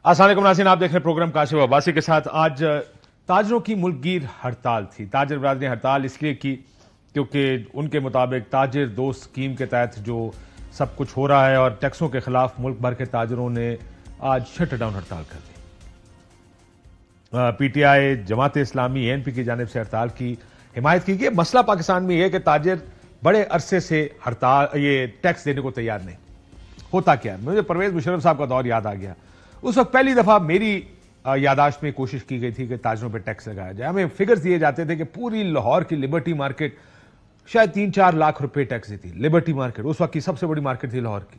السلام علیکم ناظرین، آپ دیکھ رہے ہیں پروگرام کاشف عباسی کے ساتھ۔ آج تاجروں کی ملک گیر ہڑتال تھی۔ تاجر برادری نے ہڑتال اس لیے کی کیونکہ ان کے مطابق تاجر دوست اسکیم کے تحت جو سب کچھ ہو رہا ہے اور ٹیکسوں کے خلاف ملک بھر کے تاجروں نے آج شٹ ڈاؤن ہڑتال کر دی۔ P T I, Jamaat Islami, a N P کی جانب سے ہڑتال کی حمایت کی گئی۔ مسئلہ پاکستان میں یہ ہے کہ تاجر بڑے عرصے سے ہڑتال یہ ٹیکس دینے کو تیار نہیں۔ ہوتا کیا ہے، مجھے پرویز مشرف صاحب کا دور یاد آ گیا۔ اس وقت پہلی دفعہ میری یاداشت میں کوشش کی گئی تھی کہ تاجروں پہ ٹیکس لگایا جائے۔ ہمیں فگرز دیے جاتے تھے کہ پوری لاہور کی لبرٹی مارکیٹ شاید 3-4 لاکھ روپے ٹیکس دیتی۔ لبرٹی مارکیٹ اس وقت کی سب سے بڑی مارکیٹ تھی لاہور کی۔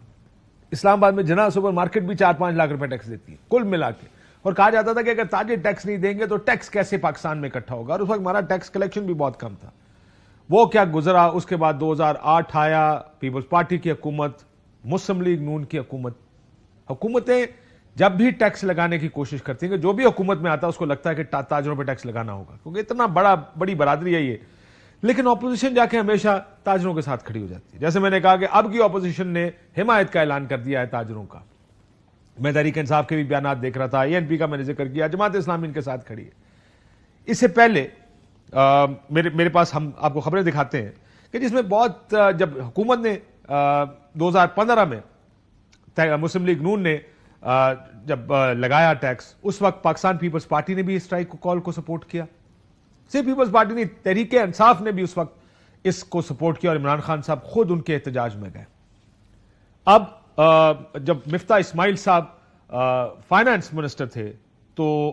اسلام آباد میں جناح سپر مارکیٹ بھی 4-5 لاکھ روپے ٹیکس دیتی ہے کل ملا کے، اور کہا جاتا تھا کہ اگر تاجر ٹیکس نہیں دیں گے تو ٹیکس کیسے پاکستان میں اکٹھا ہوگا، اور اس وقت ہمارا ٹیکس کلیکشن بھی بہت کم تھا۔ وہ کیا گزرا، اس کے بعد 2008 آیا، پیپلز پارٹی کی حکومت، مسلم لیگ نون کی حکومت۔ حکومتیں جب بھی ٹیکس لگانے کی کوشش کرتی ہیں کہ جو بھی حکومت میں آتا ہے اس کو لگتا ہے کہ تاجروں پہ ٹیکس لگانا ہوگا کیونکہ اتنا بڑی برادری ہے یہ، لیکن اپوزیشن جا کے ہمیشہ تاجروں کے ساتھ کھڑی ہو جاتی ہے۔ جیسے میں نے کہا کہ اب کی اپوزیشن نے حمایت کا اعلان کر دیا ہے تاجروں کا۔ میں تحریک انصاف کے بھی بیانات دیکھ رہا تھا، اے این پی کا میں نے ذکر کیا، جماعت اسلامی ان کے ساتھ کھڑی ہے۔ اس سے پہلے میرے پاس ہم آپ کو خبریں دکھاتے ہیں کہ جس میں بہت جب حکومت نے 2015 میں مسلم لیگ نون نے جب لگایا ٹیکس، اس وقت پاکستان پیپلز پارٹی نے بھی اسٹرائک کال کو سپورٹ کیا۔ صرف پیپلز پارٹی نے، تحریک انصاف نے بھی اس وقت اس کو سپورٹ کیا، اور عمران خان صاحب خود ان کے احتجاج میں گئے۔ اب جب مفتاح اسماعیل صاحب فائنانس منسٹر تھے تو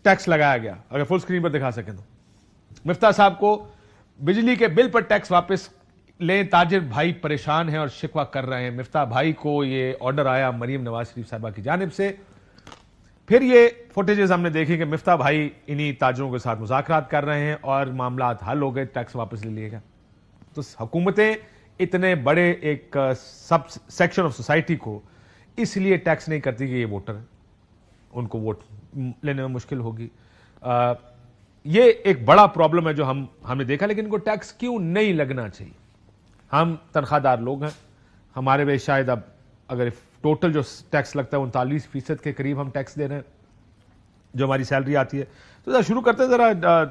ٹیکس لگایا گیا، اگر فل سکرین پر دکھا سکیں تو مفتاح صاحب کو بجلی کے بل پر ٹیکس واپس لیں، تاجر بھائی پریشان ہیں اور شکوہ کر رہے ہیں۔ مفتاح بھائی کو یہ آرڈر آیا مریم نواز شریف صاحبہ کی جانب سے۔ پھر یہ فوٹیجز ہم نے دیکھی کہ مفتاح بھائی انہی تاجروں کے ساتھ مذاکرات کر رہے ہیں اور معاملات حل ہو گئے، ٹیکس واپس لے لیا گیا۔ تو حکومتیں اتنے بڑے ایک سب سیکشن آف سوسائٹی کو اس لیے ٹیکس نہیں کرتی کہ یہ ووٹر ہیں، ان کو ووٹ لینے میں مشکل ہوگی۔ یہ ایک بڑا پرابلم ہے جو ہم نے دیکھا، لیکن ان کو ٹیکس کیوں نہیں لگنا چاہیے؟ ہم تنخواہ دار لوگ ہیں، ہمارے پہ شاید اب اگر ٹوٹل جو ٹیکس لگتا ہے 39% کے قریب ہم ٹیکس دے رہے ہیں جو ہماری سیلری آتی ہے۔ تو ذرا شروع کرتے ہیں، ذرا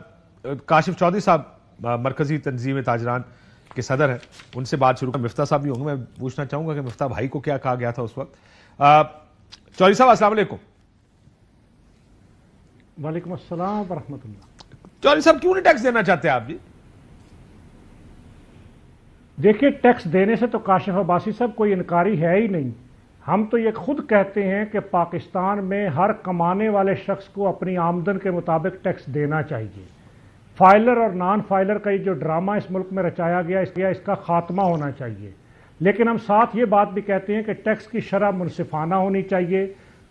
کاشف چودھری صاحب مرکزی تنظیم تاجران کے صدر ہیں، ان سے بات شروع کریں۔ مفتاح صاحب بھی ہوں گے، میں پوچھنا چاہوں گا کہ مفتاح بھائی کو کیا کہا گیا تھا اس وقت۔ چودھری صاحب السلام علیکم۔ وعلیکم السلام ورحمۃ اللہ۔ چودھری صاحب کیوں نہیں ٹیکس دینا چاہتے آپ جی؟ دیکھیے، ٹیکس دینے سے تو کاشف عباسی صاحب کوئی انکاری ہے ہی نہیں۔ ہم تو یہ خود کہتے ہیں کہ پاکستان میں ہر کمانے والے شخص کو اپنی آمدن کے مطابق ٹیکس دینا چاہیے۔ فائلر اور نان فائلر کا یہ جو ڈرامہ اس ملک میں رچایا گیا، اس کا خاتمہ ہونا چاہیے۔ لیکن ہم ساتھ یہ بات بھی کہتے ہیں کہ ٹیکس کی شرح منصفانہ ہونی چاہیے،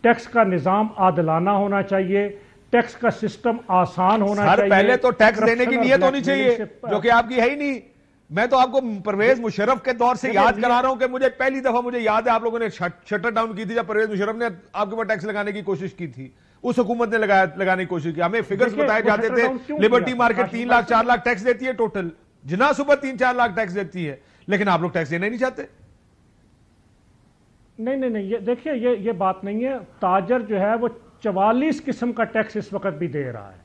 ٹیکس کا نظام عادلانہ ہونا چاہیے، ٹیکس کا سسٹم آسان ہونا چاہیے۔ پہلے تو ٹیکس دینے کی نیت ہونی چاہیے جو کہ آپ کی ہے ہی نہیں۔ میں تو آپ کو پرویز مشرف کے دور سے یاد کرا رہا ہوں کہ مجھے پہلی دفعہ مجھے یاد ہے آپ لوگوں نے شٹر ڈاؤن کی تھی جب پرویز مشرف نے آپ کے اوپر ٹیکس لگانے کی کوشش کی تھی، اس حکومت نے لگانے کی کوشش کی۔ ہمیں فگرز بتائے جاتے تھے لبرٹی مارکیٹ 3 لاکھ 4 لاکھ ٹیکس دیتی ہے ٹوٹل، جناح صبح 3-4 لاکھ ٹیکس دیتی ہے، لیکن آپ لوگ ٹیکس دینا ہی نہیں چاہتے۔ نہیں، دیکھیے یہ بات نہیں ہے۔ تاجر جو ہے وہ 44 قسم کا ٹیکس اس وقت بھی دے رہا ہے۔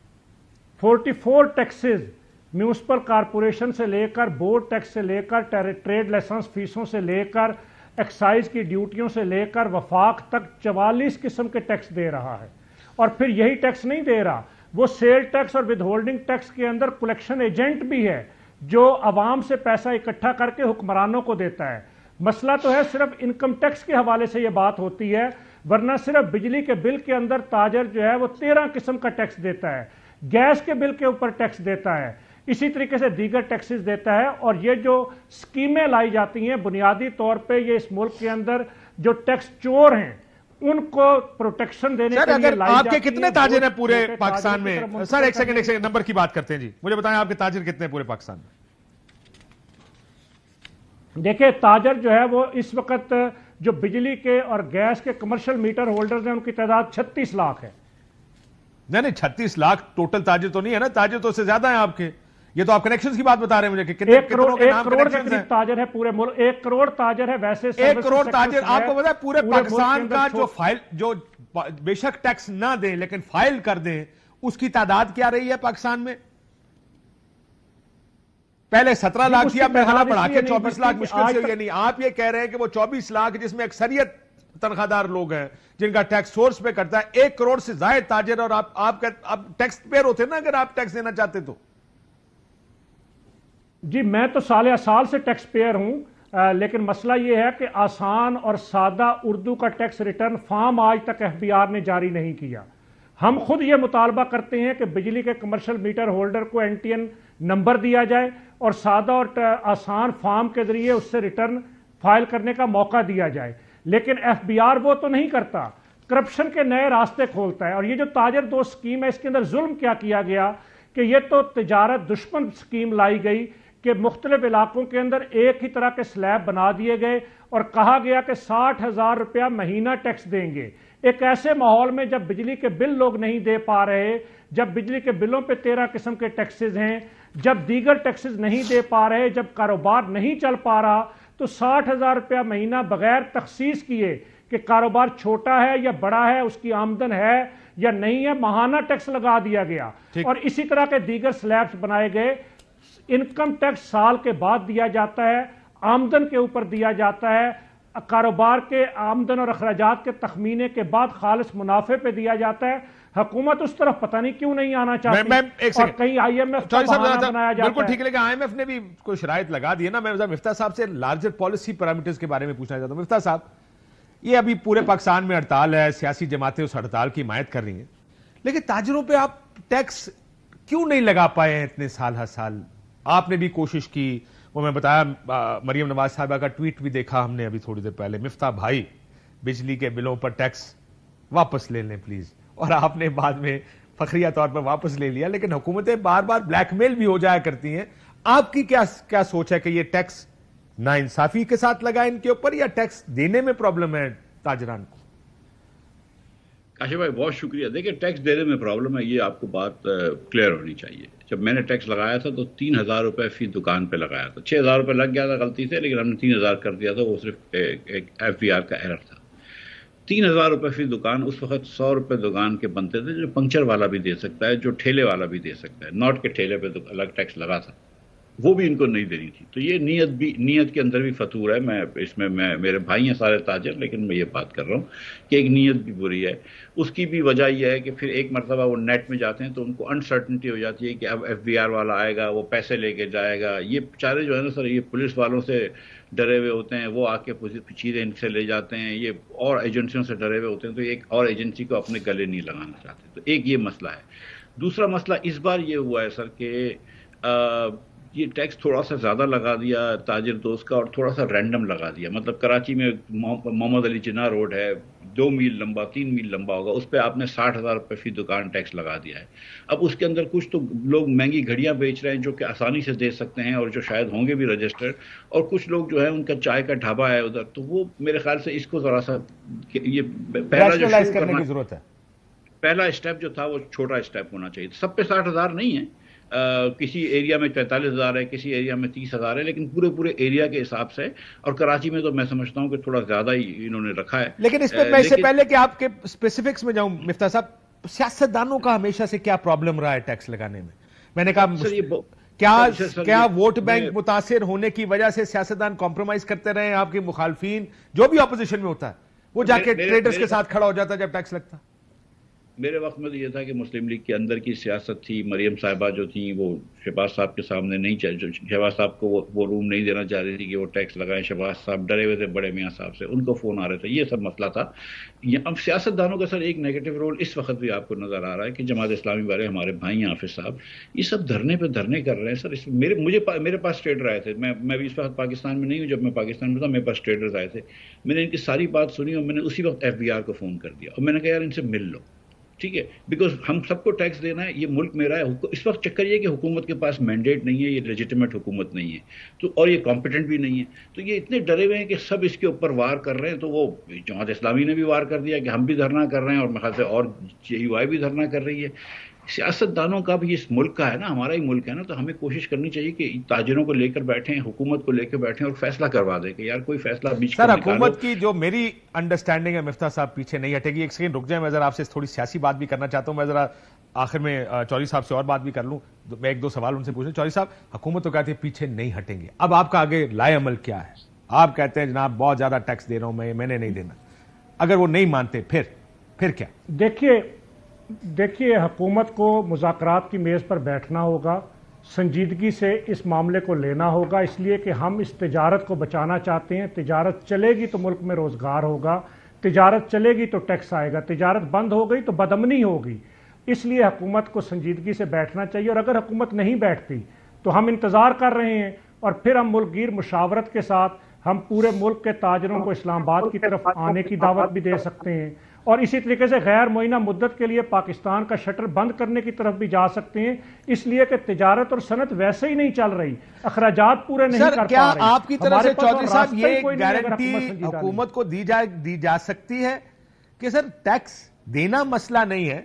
44 ٹیکسز، میونسپل کارپوریشن سے لے کر، بورڈ ٹیکس سے لے کر، ٹریڈ لائسنس فیسوں سے لے کر، ایکسائز کی ڈیوٹیوں سے لے کر وفاق تک 44 قسم کے ٹیکس دے رہا ہے۔ اور پھر یہی ٹیکس نہیں دے رہا، وہ سیل ٹیکس اور ود ہولڈنگ ٹیکس کے اندر کلیکشن ایجنٹ بھی ہے جو عوام سے پیسہ اکٹھا کر کے حکمرانوں کو دیتا ہے۔ مسئلہ تو ہے صرف انکم ٹیکس کے حوالے سے یہ بات ہوتی ہے، ورنہ صرف بجلی کے بل کے اندر تاجر جو ہے وہ 13 قسم کا ٹیکس دیتا ہے، گیس کے بل کے اوپر ٹیکس دیتا ہے، اسی طریقے سے دیگر ٹیکسز دیتا ہے۔ اور یہ جو سکیمیں لائی جاتی ہیں بنیادی طور پہ یہ اس ملک کے اندر جو ٹیکس چور ہیں ان کو پروٹیکشن دینے کے لیے لائی جاتی ہیں۔ آپ کے کتنے تاجر ہیں پورے پاکستان میں؟ سر ایک سیکنڈ نمبر کی بات کرتے ہیں جی، مجھے بتائیں آپ کے تاجر کتنے ہیں پورے پاکستان میں؟ دیکھیں، تاجر جو ہے وہ اس وقت جو بجلی کے اور گیس کے کمرشل میٹر ہولڈرز ہیں ان کی تعداد 36 لاکھ ہے۔ نہیں 36 لاکھ ٹوٹل تاجر تو نہیں ہے نا، تاجر تو اس سے زیادہ ہیں آپ کے۔ یہ تو آپ کنیکشنز کی بات بتا رہے ہیں مجھے کہ کتنے کتنوں کے نام کنیکشنز ہیں۔ 1 کروڑ تاجر ہے پورے ملک، 1 کروڑ تاجر ہے۔ ویسے 1 کروڑ تاجر آپ کو پتا ہے پورے پاکستان کا جو بے شک ٹیکس نہ دیں لیکن فائل کر دیں، اس کی تعداد کیا رہی ہے پاکستان میں؟ پہلے 17 لاکھ تھی، اب میرا بڑھا کے 24 لاکھ مشکل سے ہوئی ہے۔ نہیں، آپ یہ کہہ رہے ہیں کہ وہ 24 لاکھ جس میں اکثریت تنخواہ دار لوگ ہیں جن کا ٹیکس سورس پہ کرتا ہے، 1 کروڑ سے زائد تاجر، اور آپ ٹیکس پیئر ہوتے نا اگر آپ ٹیکس دینا چاہتے تو؟ جی میں تو سال سے ٹیکس پیئر ہوں، لیکن مسئلہ یہ ہے کہ آسان اور سادہ اردو کا ٹیکس ریٹرن فارم آج تک ایف بی آر نے جاری نہیں کیا۔ ہم خود یہ مطالبہ کرتے ہیں کہ بجلی کے کمرشل میٹر ہولڈر کو این ٹی این نمبر دیا جائے اور سادہ اور آسان فارم کے ذریعے اس سے ریٹرن فائل کرنے کا موقع دیا جائے، لیکن ایف بی آر وہ تو نہیں کرتا، کرپشن کے نئے راستے کھولتا ہے۔ اور یہ جو تاجر دوست اسکیم ہے، اس کے اندر ظلم کیا گیا کہ یہ تو تجارت دشمن اسکیم لائی گئی کہ مختلف علاقوں کے اندر ایک ہی طرح کے سلیب بنا دیے گئے اور کہا گیا کہ 60,000 روپیہ مہینہ ٹیکس دیں گے۔ ایک ایسے ماحول میں جب بجلی کے بل لوگ نہیں دے پا رہے، جب بجلی کے بلوں پہ 13 قسم کے ٹیکسز ہیں، جب دیگر ٹیکسز نہیں دے پا رہے، جب کاروبار نہیں چل پا رہا، تو 60,000 روپیہ مہینہ بغیر تخصیص کیے کہ کاروبار چھوٹا ہے یا بڑا ہے، اس کی آمدن ہے یا نہیں ہے، ماہانہ ٹیکس لگا دیا گیا۔ اور اسی طرح کے دیگر سلیبس بنائے گئے۔ انکم ٹیکس سال کے بعد دیا جاتا ہے، آمدن کے اوپر دیا جاتا ہے، کاروبار کے آمدن اور اخراجات کے تخمینے کے بعد خالص منافع پہ دیا جاتا ہے۔ حکومت اس طرف پتہ نہیں کیوں نہیں آنا چاہتی، اور کہیں آئی ایم ایف کا بہانہ بنایا جاتا ہے۔ بالکل ٹھیک ہے، لیکن آئی ایم ایف نے بھی کوئی شرائط لگا دی ہے نا۔ میں مفتاح صاحب سے لارجر پالیسی پیرامیٹرز کے بارے میں پوچھنا چاہتا ہوں۔ مفتاح صاحب، یہ ابھی پورے پاکستان میں ہڑتال ہے، سیاسی جماعتیں اس ہڑتال کی حمایت کر رہی ہیں، لیکن تاجروں پہ آپ ٹیکس کیوں نہیں لگا پائے ہیں اتنے سال ہر سال؟ آپ نے بھی کوشش کی، وہ میں بتایا، مریم نواز صاحبہ کا ٹویٹ بھی دیکھا ہم نے ابھی تھوڑی دیر پہلے، مفتاح بھائی بجلی کے بلوں پر ٹیکس واپس لے لیں پلیز، اور آپ نے بعد میں فخریہ طور پر واپس لے لیا، لیکن حکومتیں بار بار بلیک میل بھی ہو جایا کرتی ہیں۔ آپ کی کیا سوچ ہے کہ یہ ٹیکس ناانصافی کے ساتھ لگا ان کے اوپر، یا ٹیکس دینے میں پرابلم ہے تاجران کو؟ کاشف بھائی بہت شکریہ۔ دیکھیں، ٹیکس دینے میں پرابلم ہے، یہ آپ کو بات کلیئر ہونی چاہیے۔ جب میں نے ٹیکس لگایا تھا تو 3,000 روپے فی دکان پہ لگایا تھا، 6,000 روپے لگ گیا تھا غلطی سے، لیکن ہم نے 3,000 کر دیا تھا، وہ صرف ایک ایف بی آر کا ایرر تھا۔ 3,000 روپے فی دکان، اس وقت 100 روپے دکان کے بنتے تھے، جو پنکچر والا بھی دے سکتا ہے، جو ٹھیلے والا بھی دے سکتا ہے، ناٹ کے ٹھیلے پہ تو الگ ٹیکس لگا تھا، وہ بھی ان کو نہیں دینی تھی۔ تو یہ نیت کے اندر بھی فطور ہے۔ میں میرے بھائی ہیں سارے تاجر، لیکن میں یہ بات کر رہا ہوں کہ ایک نیت بھی بری ہے۔ اس کی بھی وجہ یہ ہے کہ پھر ایک مرتبہ وہ نیٹ میں جاتے ہیں تو ان کو انسرٹنٹی ہو جاتی ہے کہ اب ایف بی آر والا آئے گا، وہ پیسے لے کے جائے گا۔ یہ بیچارے جو ہے نا سر، یہ پولیس والوں سے ڈرے ہوئے ہوتے ہیں، وہ آ کے چیزیں ان سے لے جاتے ہیں، یہ اور ایجنسیوں سے ڈرے ہوئے ہوتے ہیں، تو ایک اور ایجنسی کو اپنے گلے نہیں لگانا چاہتے۔ تو ایک یہ مسئلہ ہے۔ دوسرا مسئلہ اس بار یہ ہوا ہے سر کہ یہ ٹیکس تھوڑا سا زیادہ لگا دیا تاجر دوست کا، اور تھوڑا سا رینڈم لگا دیا۔ مطلب کراچی میں محمد علی جناح روڈ ہے، 2 میل لمبا، 3 میل لمبا ہوگا، اس پہ آپ نے 60,000 روپے فی دکان ٹیکس لگا دیا ہے۔ اب اس کے اندر کچھ تو لوگ مہنگی گھڑیاں بیچ رہے ہیں جو کہ آسانی سے دے سکتے ہیں اور جو شاید ہوں گے بھی رجسٹرڈ، اور کچھ لوگ جو ہے ان کا چائے کا ڈھابا ہے ادھر، تو وہ میرے خیال سے اس کو ذرا سا یہ پہلا اسٹیپ جو تھا وہ چھوٹا اسٹیپ ہونا چاہیے۔ سب پہ 60,000 نہیں ہے، کسی ایریا میں 43,000 ہے، کسی ایریا میں 30,000 ہے، لیکن پورے ایریا کے حساب سے، اور کراچی میں تو میں سمجھتا ہوں کہ تھوڑا زیادہ ہی انہوں نے رکھا ہے۔ لیکن اس پہ میں سے پہلے کہ آپ کے اسپیسیفکس میں جاؤں مفتاح صاحب، سیاستدانوں کا ہمیشہ سے کیا پرابلم رہا ہے ٹیکس لگانے میں؟ میں نے کہا کیا ووٹ بینک متاثر ہونے کی وجہ سے سیاستدان کمپرومائز کرتے رہے ہیں؟ آپ کے مخالفین جو بھی اپوزیشن میں ہوتا ہے وہ جا کے ٹریڈرز کے ساتھ کھڑا ہو جاتا ہے جب ٹیکس لگتا؟ میرے وقت میں تو یہ تھا کہ مسلم لیگ کے اندر کی سیاست تھی، مریم صاحبہ جو تھیں وہ شہباز صاحب کے سامنے نہیں شہباز صاحب کو وہ روم نہیں دینا چاہ رہی تھی کہ وہ ٹیکس لگائیں، شہباز صاحب ڈرے ہوئے تھے بڑے میاں صاحب سے، ان کو فون آ رہے تھے، یہ سب مسئلہ تھا۔ اب سیاست دانوں کا سر ایک نیگیٹو رول اس وقت بھی آپ کو نظر آ رہا ہے کہ جماعت اسلامی والے ہمارے بھائی ہیں حافظ صاحب، یہ سب دھرنے پہ دھرنے کر رہے ہیں سر۔ میرے پاس ٹریڈر آئے تھے، میں بھی اس وقت پاکستان میں نہیں ہوں، جب میں پاکستان میں تھا میرے پاس ٹریڈرز آئے تھے، میں نے ان کی ساری بات سنی اور میں نے اسی وقت ایف بی آر کو فون کر دیا اور میں نے کہا یار ان سے مل لو، ٹھیک ہے، بیکاز ہم سب کو ٹیکس دینا ہے، یہ ملک میرا ہے۔ اس وقت چکر یہ کہ حکومت کے پاس مینڈیٹ نہیں ہے، یہ لیجیٹیمیٹ حکومت نہیں ہے، تو اور یہ کمپیٹنٹ بھی نہیں ہے، تو یہ اتنے ڈرے ہوئے ہیں کہ سب اس کے اوپر وار کر رہے ہیں۔ تو وہ جماعت اسلامی نے بھی وار کر دیا کہ ہم بھی دھرنا کر رہے ہیں، اور میرے خیال سے اور JUI بھی دھرنا کر رہی ہے۔ سیاستدانوں کا بھی اس ملک کا ہے نا، ہمارا ہی ملک ہے نا، تو ہمیں کوشش کرنی چاہیے کہ تاجروں کو لے کر بیٹھیں، حکومت کو لے کے بیٹھیں اور فیصلہ کروا دیں کہ یار کوئی فیصلہ بیچ سر کر حکومت کی جو میری انڈرسٹینڈنگ ہے مفتاح صاحب پیچھے نہیں ہٹے گی. ایک سیکنڈ رک جائیں, میں ذرا آپ سے تھوڑی سیاسی بات بھی کرنا چاہتا ہوں. میں ذرا آخر میں چوہدری صاحب سے اور بات بھی کر لوں, میں ایک دو سوال ان سے پوچھوں. چوہدری صاحب, حکومت تو کہتی ہے پیچھے نہیں ہٹیں گے, اب آپ کا آگے لائے عمل کیا ہے؟ آپ کہتے ہیں جناب بہت زیادہ ٹیکس دے رہا ہوں میں نے نہیں دینا, اگر وہ نہیں مانتے پھر کیا؟ دیکھیے حکومت کو مذاکرات کی میز پر بیٹھنا ہوگا, سنجیدگی سے اس معاملے کو لینا ہوگا, اس لیے کہ ہم اس تجارت کو بچانا چاہتے ہیں. تجارت چلے گی تو ملک میں روزگار ہوگا, تجارت چلے گی تو ٹیکس آئے گا, تجارت بند ہو گئی تو بدامنی ہوگی. اس لیے حکومت کو سنجیدگی سے بیٹھنا چاہیے, اور اگر حکومت نہیں بیٹھتی تو ہم انتظار کر رہے ہیں, اور پھر ہم ملک گیر مشاورت کے ساتھ ہم پورے ملک کے تاجروں کو اسلام آباد کی طرف آنے کی دعوت بھی دے سکتے ہیں, اور اسی طریقے سے غیر معینہ مدت کے لیے پاکستان کا شٹر بند کرنے کی طرف بھی جا سکتے ہیں, اس لیے کہ تجارت اور صنعت ویسے ہی نہیں چل رہی, اخراجات پورے نہیں کر پا رہی. کیا آپ کی طرف سے چوہدری صاحب یہ گارنٹی حکومت کو دی جا سکتی ہے کہ سر ٹیکس دینا مسئلہ نہیں ہے,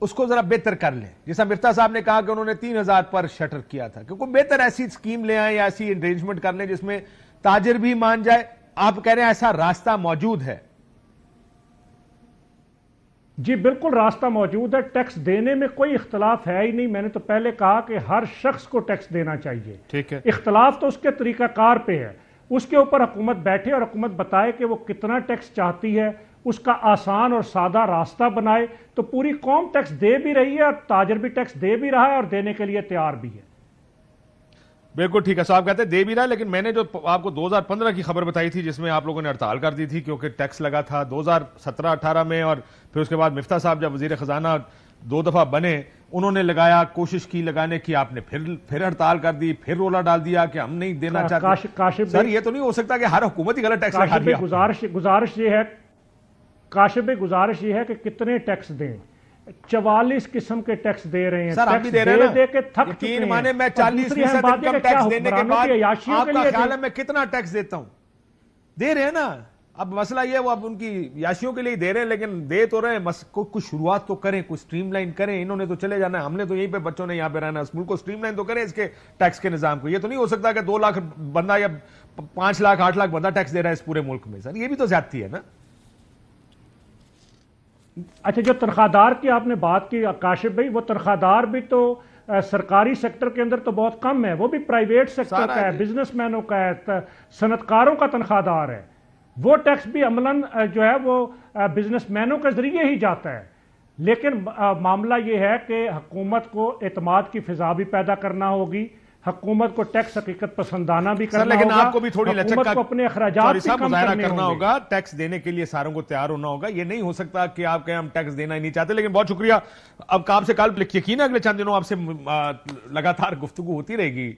اس کو ذرا بہتر کر لیں, جیسا مفتاح صاحب نے کہا کہ انہوں نے 3000 پر شٹر کیا تھا, کیونکہ بہتر ایسی اسکیم لے آئیں یا ایسی ارینجمنٹ کر لیں جس میں تاجر بھی مان جائے. آپ کہہ رہے ہیں ایسا راستہ موجود ہے؟ جی بالکل راستہ موجود ہے, ٹیکس دینے میں کوئی اختلاف ہے ہی نہیں. میں نے تو پہلے کہا کہ ہر شخص کو ٹیکس دینا چاہیے, ٹھیک ہے, اختلاف تو اس کے طریقہ کار پہ ہے. اس کے اوپر حکومت بیٹھے اور حکومت بتائے کہ وہ کتنا ٹیکس چاہتی ہے, اس کا آسان اور سادہ راستہ بنائے, تو پوری قوم ٹیکس دے بھی رہی ہے اور تاجر بھی ٹیکس دے بھی رہا ہے اور دینے کے لیے تیار بھی ہے. بالکل ٹھیک ہے. صاحب کہتے ہیں دے بھی رہا ہے, لیکن میں نے جو آپ کو 2015 کی خبر بتائی تھی جس میں آپ لوگوں نے ہڑتال کر دی تھی کیونکہ ٹیکس لگا تھا 2017-18 میں, اور پھر اس کے بعد مفتاح صاحب جب وزیر خزانہ 2 دفعہ بنے, انہوں نے لگایا, کوشش کی لگانے کی, آپ نے پھر ہڑتال کر دی, پھر رولا ڈال دیا کہ ہم نہیں دینا چاہتے. سر یہ تو نہیں ہو سکتا کہ ہر حکومت ہی غلط ٹیکس لگا دیا. گزارش یہ ہے کاشف بھائی, گزارش یہ ہے کہ کتنے ٹیکس دیں. 44 قسم کے ٹیکس دے رہے ہیں, سر آپ بھی دے رہے ہیں, یقین مانے میں 40% انکم ٹیکس دینے کے بعد آپ کا خیال ہے میں کتنا ٹیکس دیتا ہوں؟ دے رہے ہیں نا. اب مسئلہ یہ وہ اب ان کی یاشیوں کے لیے دے رہے ہیں, لیکن دے تو رہے ہیں, کچھ شروعات تو کریں, کچھ سٹریم لائن کریں. انہوں نے تو چلے جانا ہے, ہم نے تو یہیں پہ بچوں نے یہاں پہ رہنا ہے, اس ملک کو سٹریم لائن تو کریں اس کے ٹیکس کے نظام کو. یہ تو نہیں ہو سکتا کہ 2 لاکھ بندہ یا 5 لاکھ 8 لاکھ بندہ ٹیکس دے رہا ہے اس پورے ملک میں. سر یہ بھی تو زیادتی ہے نا. اچھا, جو تنخواہ دار کی آپ نے بات کی کاشف بھائی, وہ تنخواہ دار بھی تو سرکاری سیکٹر کے اندر تو بہت کم ہے, وہ بھی پرائیویٹ سیکٹر کا ہے, بزنس مینوں کا ہے, صنعت کاروں کا تنخواہ دار ہے. وہ ٹیکس بھی عملاً جو ہے وہ بزنس مینوں کے ذریعے ہی جاتا ہے. لیکن معاملہ یہ ہے کہ حکومت کو اعتماد کی فضا بھی پیدا کرنا ہوگی, حکومت کو ٹیکس حقیقت پسندانہ بھی کرنا ہوگا, لیکن آپ کو بھی تھوڑی لچک کا اپنے اخراجات بھی کم کرنا ہوگا. ٹیکس دینے کے لیے ساروں کو تیار ہونا ہوگا. یہ نہیں ہو سکتا کہ آپ کہیں ہم ٹیکس دینا ہی نہیں چاہتے. لیکن بہت شکریہ, اب آپ سے کل یقین ہے اگلے چند دنوں آپ سے لگاتار گفتگو ہوتی رہے گی,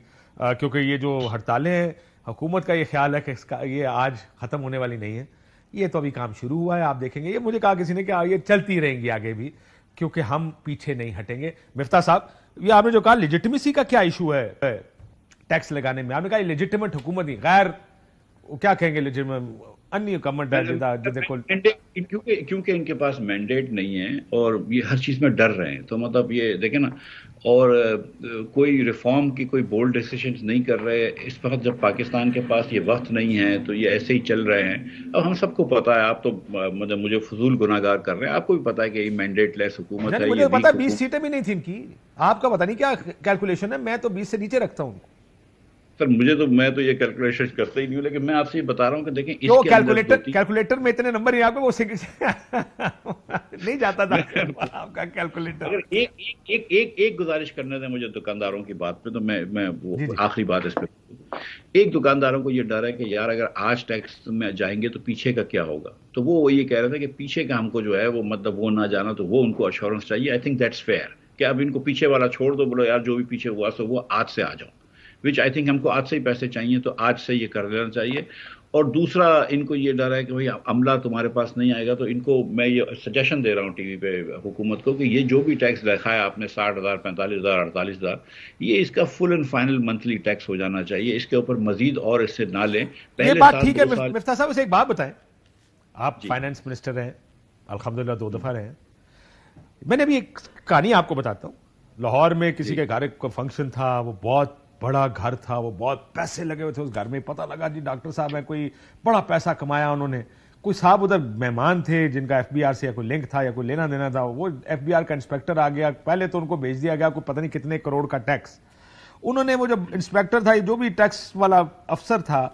کیونکہ یہ جو ہڑتالیں ہیں حکومت کا یہ خیال ہے کہ یہ آج ختم ہونے والی نہیں ہے, یہ تو ابھی کام شروع ہوا ہے. آپ دیکھیں گے, یہ مجھے کہا کسی نے کہ یہ چلتی رہیں گی آگے بھی, کیونکہ ہم پیچھے نہیں ہٹیں گے. مفتاح صاحب, یہ آپ نے جو کہا لیجٹمیسی کا کیا ایشو ہے ٹیکس لگانے میں, آپ نے کہا لیجٹیمیٹ حکومت ہی, غیر کیا کہیں گے کیونکہ ان کے پاس مینڈیٹ نہیں ہے اور یہ ہر چیز میں ڈر رہے ہیں. تو مطلب یہ دیکھیں نا, اور کوئی ریفارم کی کوئی بولڈ ڈیسیشنز نہیں کر رہے اس وقت, جب پاکستان کے پاس یہ وقت نہیں ہے تو یہ ایسے ہی چل رہے ہیں. اب ہم سب کو پتا ہے, آپ تو مجھے فضول گناہگار کر رہے ہیں, آپ کو بھی پتا ہے کہ یہ مینڈیٹ لیس حکومت ہے. مجھے پتا 20 سیٹیں بھی نہیں تھیں ان کی, آپ کا پتا نہیں کیا کیلکولیشن ہے, میں تو 20 سے نیچے رکھتا ہوں. سر میں تو یہ کیلکولیشن کرتا ہی نہیں ہوں, لیکن میں آپ سے یہ بتا رہا ہوں کہ دیکھیں کیلکولیٹر میں اتنے نمبر ہیں آپ کو, وہ نہیں جاتا تھا آپ کا کیلکولیٹر. ایک گزارش کرنے دیں مجھے دکانداروں کی بات پہ, تو میں آخری بات اس پہ, ایک دکانداروں کو یہ ڈر ہے کہ یار اگر آج ٹیکس میں جائیں گے تو پیچھے کا کیا ہوگا. تو وہ یہ کہہ رہے تھے کہ پیچھے کا ہم کو جو ہے وہ مطلب وہ نہ جانا, تو وہ ان کو ایشورنس چاہیے. آئی تھنک دیٹس فیئر کہ اب ان کو پیچھے والا چھوڑ دو, بولو یار جو بھی پیچھے ہوا سو وہ آج سے آ جاؤ, وچ آئی تھنک ہم کو آج سے ہی پیسے چاہیے, تو آج سے یہ کر لینا چاہیے. اور دوسرا ان کو یہ ڈر ہے کہ بھائی عملہ تمہارے پاس نہیں آئے گا, تو ان کو میں یہ سجیشن دے رہا ہوں ٹی وی پہ حکومت کو کہ یہ جو بھی ٹیکس دکھایا آپ نے 60,000 45,000 48,000, یہ اس کا فل اینڈ فائنل منتھلی ٹیکس ہو جانا چاہیے. اس کے اوپر مزید اور اس سے نہ لیں. یہ بات ٹھیک ہے مفتاح صاحب, اسے ایک بات بتائیں, آپ فائنانس منسٹر ہیں, الحمدللہ 2 دفعہ رہے ہیں, میں نے ابھی ایک کہانی آپ کو بتاتا ہوں. لاہور میں کسی کے گھر کا فنکشن تھا, وہ بہت بڑا گھر تھا, وہ بہت پیسے لگے ہوئے تھے اس گھر میں. پتہ لگا جی ڈاکٹر صاحب ہیں, کوئی بڑا پیسہ کمایا انہوں نے. کوئی صاحب ادھر مہمان تھے جن کا ایف بی آر سے یا کوئی لنک تھا یا کوئی لینا دینا تھا, وہ ایف بی آر کا انسپیکٹر آ گیا. پہلے تو ان کو بھیج دیا گیا کوئی پتہ نہیں کتنے کروڑ کا ٹیکس. انہوں نے وہ جو انسپیکٹر تھا, جو بھی ٹیکس والا افسر تھا,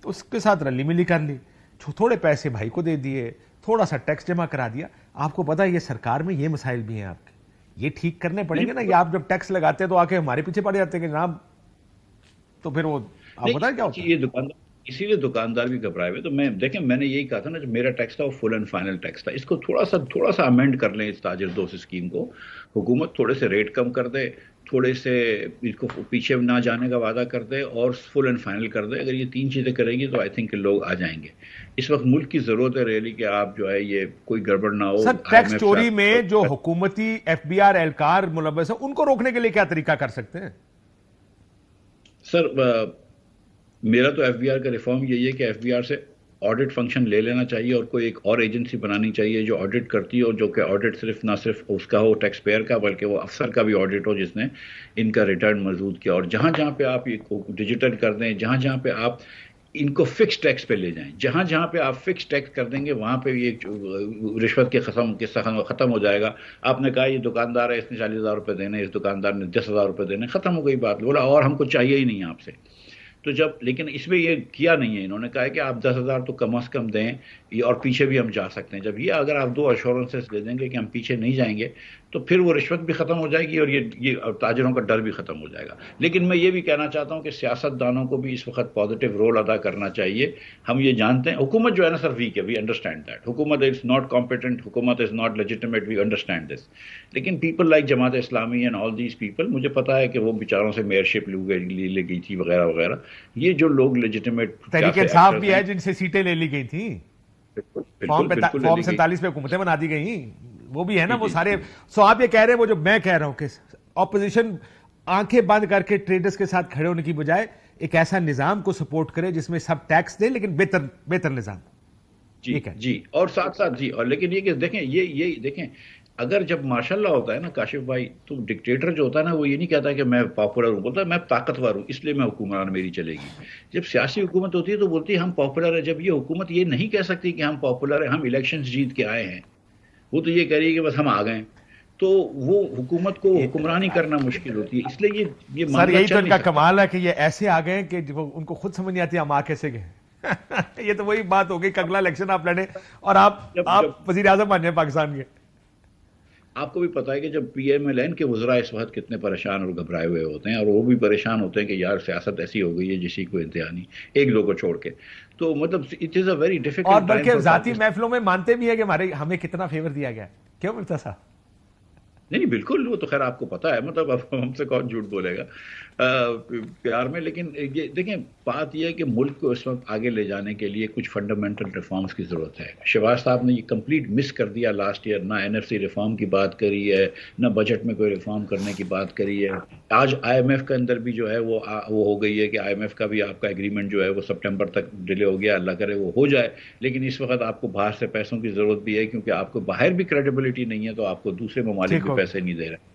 اس کے ساتھ رلی ملی کر لی, تھوڑے پیسے بھائی کو دے دیے, تھوڑا سا ٹیکس جمع کرا دیا. آپ کو پتا ہے یہ سرکار میں یہ مسائل بھی ہیں آپ کے, یہ ٹھیک کرنے پڑیں گے نا. یہ آپ جب ٹیکس لگاتے ہیں تو آ کے ہمارے پیچھے پڑ جاتے ہیں کہ جناب, تو پھر وہ آپ بتائیں کیا ہوتا ہے. یہ دکاندار, اسی لیے دکاندار بھی گھبرائے ہوئے. تو میں دیکھیں, میں نے یہی کہا تھا نا, جو میرا ٹیکس تھا وہ فل اینڈ فائنل ٹیکس تھا. اس کو تھوڑا سا امینڈ کر لیں اس تاجر دوست اسکیم کو. حکومت تھوڑے سے ریٹ کم کر دے, تھوڑے سے اس کو پیچھے نہ جانے کا وعدہ کر دے, اور فل اینڈ فائنل کر دے. اگر یہ 3 چیزیں کرے گی تو آئی تھنک کہ لوگ آ جائیں گے. اس وقت ملک کی ضرورت ہے ریلی کہ آپ جو ہے یہ کوئی گڑبڑ نہ ہو. سر ٹیکس چوری میں جو حکومتی ایف بی آر اہلکار ملوث ہیں, ان کو روکنے کے لیے کیا طریقہ کر سکتے ہیں؟ سر میرا تو ایف بی آر کا ریفارم یہی ہے کہ ایف بی آر سے آڈٹ فنکشن لے لینا چاہیے, اور کوئی ایک اور ایجنسی بنانی چاہیے جو آڈٹ کرتی ہو, جو کہ آڈٹ نہ صرف اس کا ہو ٹیکس پیئر کا, بلکہ وہ افسر کا بھی آڈٹ ہو جس نے ان کا ریٹرن محدود کیا. اور جہاں جہاں پہ آپ ڈیجیٹل کر دیں, جہاں جہاں پہ آپ ان کو فکس ٹیکس پہ لے جائیں, جہاں جہاں پہ آپ فکس ٹیکس کر دیں گے وہاں پہ یہ رشوت کے ختم ہو جائے گا. آپ نے کہا یہ دکاندار ہے, اس نے 40,000 روپے دینے, اس دکاندار نے 10,000 روپے دینے, ختم ہو گئی بات. بولا اور ہم کو چاہیے ہی نہیں آپ سے. تو لیکن اس میں یہ کیا نہیں ہے, انہوں نے کہا ہے کہ آپ 10,000 تو کم از کم دیں, اور پیچھے بھی ہم جا سکتے ہیں. جب یہ اگر آپ 2 ایشورنسز دے دیں گے کہ ہم پیچھے نہیں جائیں گے, تو پھر وہ رشوت بھی ختم ہو جائے گی, اور یہ تاجروں کا ڈر بھی ختم ہو جائے گا. لیکن میں یہ بھی کہنا چاہتا ہوں کہ سیاست دانوں کو بھی اس وقت پازیٹیو رول ادا کرنا چاہیے. ہم یہ جانتے ہیں حکومت جو ہے نا سر ویک ہے, وی انڈرسٹینڈ دیٹ. حکومت از ناٹ کمپیٹنٹ, حکومت is not legitimate, we understand this. لیکن people like Jamaat Islami and all these people, مجھے پتا ہے کہ وہ بیچاروں سے میئرشپ لے گئی تھی وغیرہ وغیرہ. یہ جو لوگ لیجیٹیمیٹ تحریک انصاف بھی ہے جن سے سیٹیں لے لی گئی تھیں, فارم 47 پہ حکومتیں بنا دی گئی, وہ بھی ہے نا وہ سارے. سو آپ یہ کہہ رہے ہیں وہ جو میں کہہ رہا ہوں کہ اپوزیشن آنکھیں بند کر کے ٹریڈرز کے ساتھ کھڑے ہونے کی بجائے ایک ایسا نظام کو سپورٹ کرے جس میں سب ٹیکس دیں, لیکن بہتر نظام. جی اور ساتھ ساتھ جی, اور لیکن یہ کہ دیکھیں یہ دیکھیں, اگر جب ماشاء اللہ ہوتا ہے نا کاشف بھائی, تو ڈکٹیٹر جو ہوتا ہے نا وہ یہ نہیں کہتا کہ میں پاپولر ہوں, بولتا ہے میں طاقتور ہوں اس لیے میں حکمران میری چلے گی. جب سیاسی حکومت ہوتی ہے تو بولتی ہے ہم پاپولر ہے. جب یہ حکومت یہ نہیں کہہ سکتی کہ ہم پاپولر ہیں, ہم الیکشنز جیت کے آئے ہیں, وہ تو یہ کہہ رہی ہے کہ بس ہم آ گئے, تو وہ حکومت کو حکمرانی کرنا مشکل ہوتی ہے. اس لیے یہ سر یہی تو ان کا کمال ہے کہ یہ ایسے آ گئے کہ ان کو خود سمجھ نہیں آتی ہم آ کیسے گئے. یہ تو وہی بات ہو گئی کہ اگلا الیکشن آپ لڑیں اور آپ وزیر اعظم بن جائیں پاکستان کے. آپ کو بھی پتا ہے کہ جب پی ایم ایل این کے وزراء اس وقت کتنے پریشان اور گھبرائے ہوئے ہوتے ہیں, اور وہ بھی پریشان ہوتے ہیں کہ یار سیاست ایسی ہو گئی ہے جسی کو انتہا نہیں, ایک دو کو چھوڑ کے. تو مطلب it is a very difficult. اور بلکہ ذاتی محفلوں میں مانتے بھی ہے کہ ہمیں کتنا فیور دیا گیا, کیوں مرتا صاحب؟ نہیں بالکل, وہ تو خیر آپ کو پتا ہے, مطلب اب ہم سے کون جھوٹ بولے گا پیار میں. لیکن یہ دیکھیں بات یہ ہے کہ ملک کو اس وقت آگے لے جانے کے لیے کچھ فنڈامنٹل ریفارمز کی ضرورت ہے. شہباز صاحب نے یہ کمپلیٹ مس کر دیا لاسٹ ایئر, نہ این ایف سی ریفارم کی بات کری ہے, نہ بجٹ میں کوئی ریفارم کرنے کی بات کری ہے. آج آئی ایم ایف کے اندر بھی جو ہے وہ ہو گئی ہے کہ آئی ایم ایف کا بھی آپ کا ایگریمنٹ جو ہے وہ سپٹمبر تک ڈیلے ہو گیا, اللہ کرے وہ ہو جائے. لیکن اس وقت آپ کو باہر سے پیسوں کی ضرورت بھی ہے, کیونکہ آپ کو باہر بھی کریڈیبلٹی نہیں ہے, تو آپ کو دوسرے ممالک بھی پیسے نہیں دے رہے.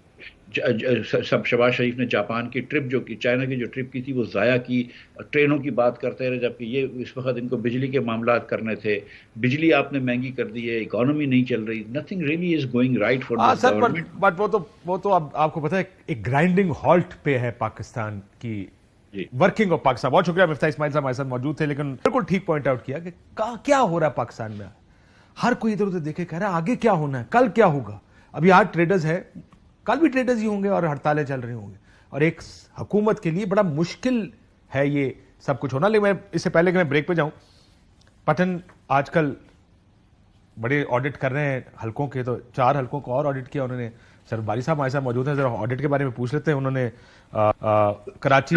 شہباز شریف نے جاپان کی ٹرپ, جو کہ چائنا کی جو ٹرپ کی تھی, وہ ضائع کی. ٹرینوں کی بات کرتے رہے, جبکہ یہ اس وقت ان کو بجلی کے معاملات کرنے تھے. بجلی آپ نے مہنگی کر دی ہے, اکانومی نہیں چل رہی, nothing really is going right for this government. But وہ تو اب آپ کو پتا ہے ایک گرائنڈنگ ہالٹ پہ ہے پاکستان کی ورکنگ آف پاکستان. بہت شکریہ مفتاح اسماعیل صاحب ہمارے ساتھ موجود تھے, لیکن بالکل ٹھیک پوائنٹ آؤٹ کیا کہ کیا ہو رہا ہے پاکستان میں. ہر کوئی ادھر ادھر دیکھے کہہ رہا ہے آگے کیا ہونا ہے, کل کیا ہوگا. ابھی آج ٹریڈرز ہے, کل بھی ٹریڈرز ہی ہوں گے اور ہڑتالیں چل رہے ہوں گے, اور ایک حکومت کے لیے بڑا مشکل ہے یہ سب کچھ ہونا. لیکن میں اس سے پہلے کہ میں بریک پہ جاؤں, پٹن آج کل بڑے آڈٹ کر رہے ہیں حلقوں کے, تو 4 حلقوں کو اور آڈٹ کیا انہوں نے. سر باری صاحب ہمارے ساتھ موجود ہیں, ذرا آڈٹ کے بارے میں پوچھ لیتے ہیں. انہوں نے کراچی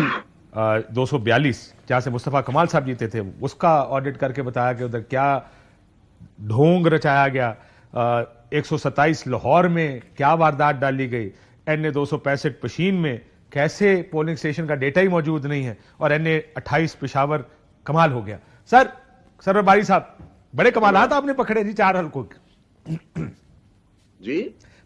242 جہاں سے مصطفیٰ کمال صاحب جیتے تھے, اس کا آڈٹ کر کے بتایا کہ ادھر کیا ڈھونگ رچایا گیا. 127 لاہور میں کیا واردات ڈالی گئی, این اے 265 پشین میں کیسے پولنگ اسٹیشن کا ڈیٹا ہی موجود نہیں ہے, اور این اے 28 پشاور. کمال ہو گیا. سر باری صاحب بڑے کمالات آپ نے پکڑے جی 4 حلقوں کے. جی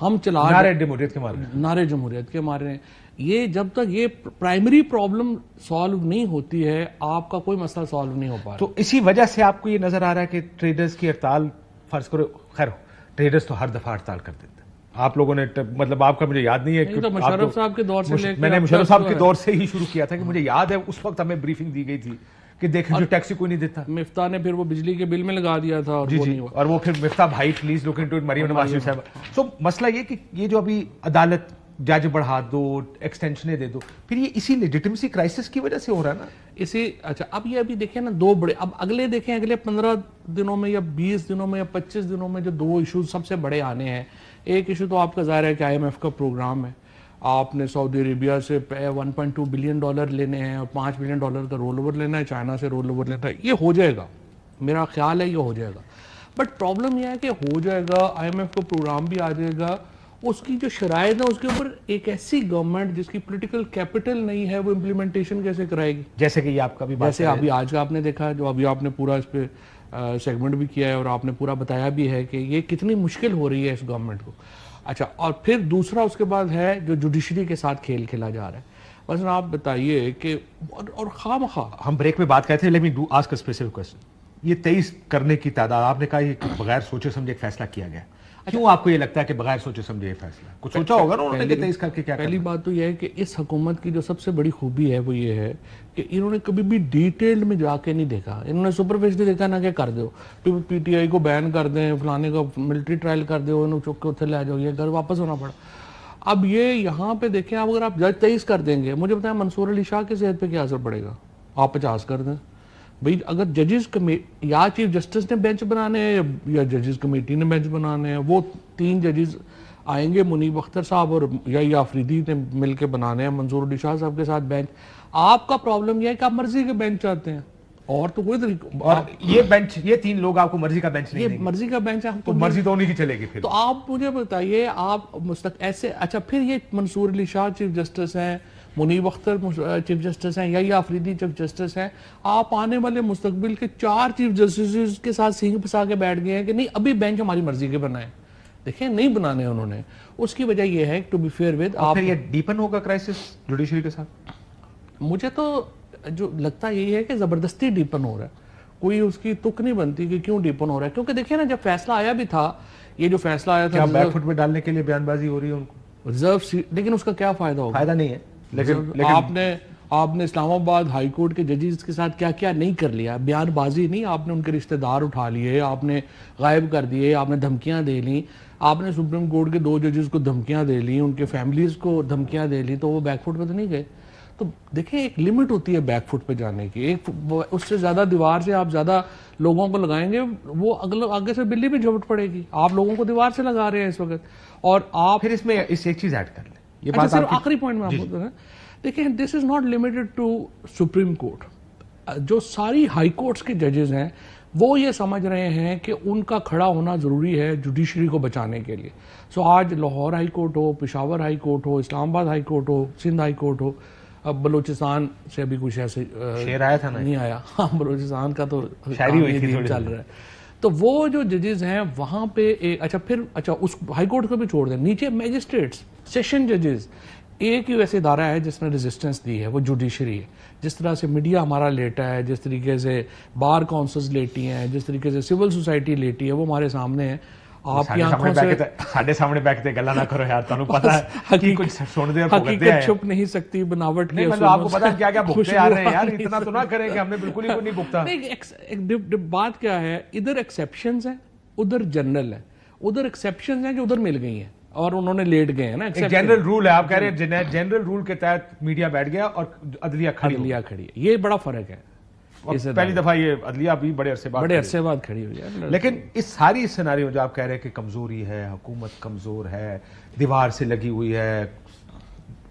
ہم چلا نعرے جمہوریت کے مار رہے ہیں. نعرے جمہوریت کے مار رہے ہیں. یہ جب تک یہ پرائمری پرابلم سالو نہیں ہوتی ہے آپ کا کوئی مسئلہ سالو نہیں ہو پا رہا. تو اسی وجہ سے آپ کو یہ نظر آ رہا ہے کہ ٹریڈرز کی ہڑتال, فرض کرو خیر ٹریڈرز تو ہر دفعہ ہڑتال کر دیتے ہیں, آپ لوگوں نے مطلب آپ کا مجھے یاد نہیں ہے کہ تو مشرف صاحب کے دور سے لے کے میں نے مشرف صاحب کے دور سے ہی شروع کیا تھا کہ مجھے یاد ہے اس وقت ہمیں بریفنگ دی گئی تھی کہ دیکھیں جو ٹیکسی کوئی نہیں دیتا. مفتاح نے پھر وہ بجلی کے بل میں لگا دیا تھا اور وہ نہیں ہوا. اور وہ پھر مفتاح بھائی please look into it, Maryam Nawaz Sharif صاحب. سو مسئلہ یہ کہ یہ جو ابھی عدالت جج بڑھا دو, ایکسٹینشنیں دے دو, پھر یہ اسی لیجیٹیمیسی کرائسس کی وجہ سے ہو رہا ہے نا اسی. اچھا اب یہ ابھی دیکھیں نا دو بڑے, اب اگلے دیکھیں اگلے 15 دنوں میں یا 20 دنوں میں یا 25 دنوں میں جو دو ایشوز سب سے بڑے آنے ہیں. ایک ایشو تو آپ کا ظاہر ہے کہ IMF کا پروگرام ہے, آپ نے سعودی عربیہ سے $1.2 بلین لینے ہیں اور $5 بلین کا رول اوور لینا ہے, چائنا سے رول اوور لینا ہے. یہ ہو جائے گا, میرا خیال ہے یہ ہو جائے گا. بٹ پرابلم یہ ہے کہ ہو جائے گا, IMF کا پروگرام بھی آ جائے گا, اس کی جو شرائط ہے اس کے اوپر ایک ایسی گورنمنٹ جس کی پولیٹیکل کیپٹل نہیں ہے وہ امپلیمنٹیشن کیسے کرائے گی. جیسے کہ یہ آپ کا بھی جیسے ابھی آج کا آپ نے دیکھا جو ابھی آپ نے پورا اس پہ سیگمنٹ بھی کیا ہے اور آپ نے پورا بتایا بھی ہے کہ یہ کتنی مشکل ہو رہی ہے اس گورنمنٹ کو. اچھا, اور پھر دوسرا اس کے بعد ہے جو جوڈیشری کے ساتھ کھیل کھیلا جا رہا ہے. بس آپ بتائیے کہ اور خواہ مخواہ ہم بریک میں بات کرتے ہیں, let me do ask a specific question. یہ 23 کرنے کی تعداد آپ نے کہا یہ بغیر سوچے سمجھے ایک فیصلہ کیا گیا, کیوں آپ کو یہ لگتا ہے کہ بغیر سوچے سمجھے یہ فیصلہ کچھ سوچا ہوگا نا انہوں نے کہ 23 کر کے کیا کرنا؟ پہلی بات تو یہ ہے کہ اس حکومت کی جو سب سے بڑی خوبی ہے وہ یہ ہے کہ انہوں نے کبھی بھی ڈیٹیلڈ میں جا کے نہیں دیکھا. انہوں نے سپرفیشلی دیکھا نا کہ کر دو PTI کو بین کر دیں, فلانے کو ملٹری ٹرائل کر دو, انہوں چک کے اتنے لے جاؤ, یہ گھر واپس ہونا پڑا. اب یہ یہاں پہ دیکھیں اگر آپ جج 23 کر دیں گے, مجھے بتائیں منصور علی شاہ کی صحت پہ کیا اثر پڑے گا. آپ 50 کر دیں بھئی, اگر ججز یا چیف جسٹس نے بینچ بنانے ہیں یا ججز کمیٹی نے بینچ بنانے ہیں, وہ 3 ججز آئیں گے, منیب اختر صاحب اور یا آفریدی نے مل کے بنانے ہیں منصور علی شاہ صاحب کے ساتھ بینچ. آپ کا پرابلم یہ ہے کہ آپ مرضی کے بینچ چاہتے ہیں اور تو کوئی طریقہ, اور یہ بینچ, یہ 3 لوگ آپ کو مرضی کا بینچ نہیں دیں گے, مرضی کا بینچ تو مرضی تو انہیں کی چلے گی پھر. تو آپ مجھے بتائیے آپ ایسے. اچھا پھر یہ منصور علی شاہ چیف جسٹس ہیں, منیب اختر چیف جسٹس ہیں یا آفریدی چیف جسٹس ہیں, آپ آنے والے مستقبل کے 4 چیف جسٹس کے ساتھ سینگ پھنسا کے بیٹھ گئے ہیں کہ نہیں ابھی بینچ ہماری مرضی کے بنائیں. دیکھیں نہیں بنانے انہوں نے. اس کی وجہ یہ ہے ٹو بی فیئر ود آپ, پھر یہ ڈیپن ہوگا کرائسس جوڈیشری کے ساتھ. مجھے تو جو لگتا یہی ہے کہ زبردستی ڈیپن ہو رہا ہے, کوئی اس کی تک نہیں بنتی کہ کیوں ڈیپن ہو رہا ہے. کیونکہ دیکھیں نا جب فیصلہ آیا بھی تھا, یہ جو فیصلہ آیا تھا بیک فٹ میں ڈالنے کے لیے بیان بازی ہو رہی ہے ان کو, ریزرو سیٹ, لیکن اس کا کیا فائدہ ہوگا؟ فائدہ نہیں ہے. لیکن آپ نے اسلام آباد ہائی کورٹ کے ججز کے ساتھ کیا کیا نہیں کر لیا. بیان بازی نہیں, آپ نے ان کے رشتہ دار اٹھا لیے, آپ نے غائب کر دیے, آپ نے دھمکیاں دے لیں, آپ نے سپریم کورٹ کے 2 ججز کو دھمکیاں دے لیں, ان کے فیملیز کو دھمکیاں دے لیں, تو وہ بیک فٹ پہ تو نہیں گئے. تو دیکھیں ایک لمٹ ہوتی ہے بیک فٹ پہ جانے کی, ایک اس سے زیادہ دیوار سے آپ زیادہ لوگوں کو لگائیں گے, وہ آگے سے بلی بھی جھپٹ پڑے گی. آپ لوگوں کو دیوار سے لگا رہے ہیں اس وقت. اور آپ پھر اس میں ایک چیز ایڈ کر لیں, یہ بات بات آخری پوائنٹ میں آپ بولتے ہیں. دیکھیں this is not limited to supreme court. جو ساری ہائی کورٹس کے ججز ہیں وہ یہ سمجھ رہے ہیں کہ ان کا کھڑا ہونا ضروری ہے جوڈیشری کو بچانے کے لیے. سو آج لاہور ہائی کورٹ ہو, پشاور ہائی کورٹ ہو, اسلام آباد ہائی کورٹ ہو, سندھ ہائی کورٹ ہو, اب بلوچستان سے ابھی کچھ ایسے شعر آیا تھا نہیں آیا, ہاں بلوچستان کا تو شاعری ہوئی تھی چل رہا ہے. تو وہ جو ججز ہیں وہاں پہ اچھا اس ہائی کورٹ کو بھی چھوڑ دیں, نیچے میجسٹریٹس, سیشن ججز, ایک ہی ویسے ادارہ ہے جس نے ریزسٹنس دی ہے, وہ جوڈیشری ہے. جس طرح سے میڈیا ہمارا لیٹا ہے, جس طریقے سے بار کونسلز لیٹی ہیں, جس طریقے سے سول سوسائٹی لیٹی ہے, وہ ہمارے سامنے ہے. آپ کی آنکھوں سے ساڈے سامنے بیٹھ کے گلا نہ کرو یار, تانوں پتہ ہے کہ کچھ سن دے اور بھگتے ہیں. حقیقت چھپ نہیں سکتی بناوٹ کے اصول. آپ کو پتہ ہے کیا کیا بھگتے آ رہے ہیں یار, اتنا تو نہ کریں کہ ہم نے بالکل ہی کو نہیں بھگتا. بات کیا ہے, ادھر ایکسیپشنز ہیں ادھر جنرل ہے. ادھر ایکسیپشنز ہیں جو ادھر مل گئی ہیں اور انہوں نے لیٹ گئے ہیں نا. ایک جنرل رول ہے, آپ کہہ رہے ہیں جنرل رول کے تحت میڈیا بیٹھ گیا اور عدلیہ کھڑی ہے. یہ بڑا فرق ہے. پہلی دفعہ یہ عدلیہ بھی بڑے عرصے بعد کھڑی ہوئی ہے. لیکن اس ساری سیناریو جو آپ کہہ رہے ہیں کہ کمزوری ہے, حکومت کمزور ہے, دیوار سے لگی ہوئی ہے,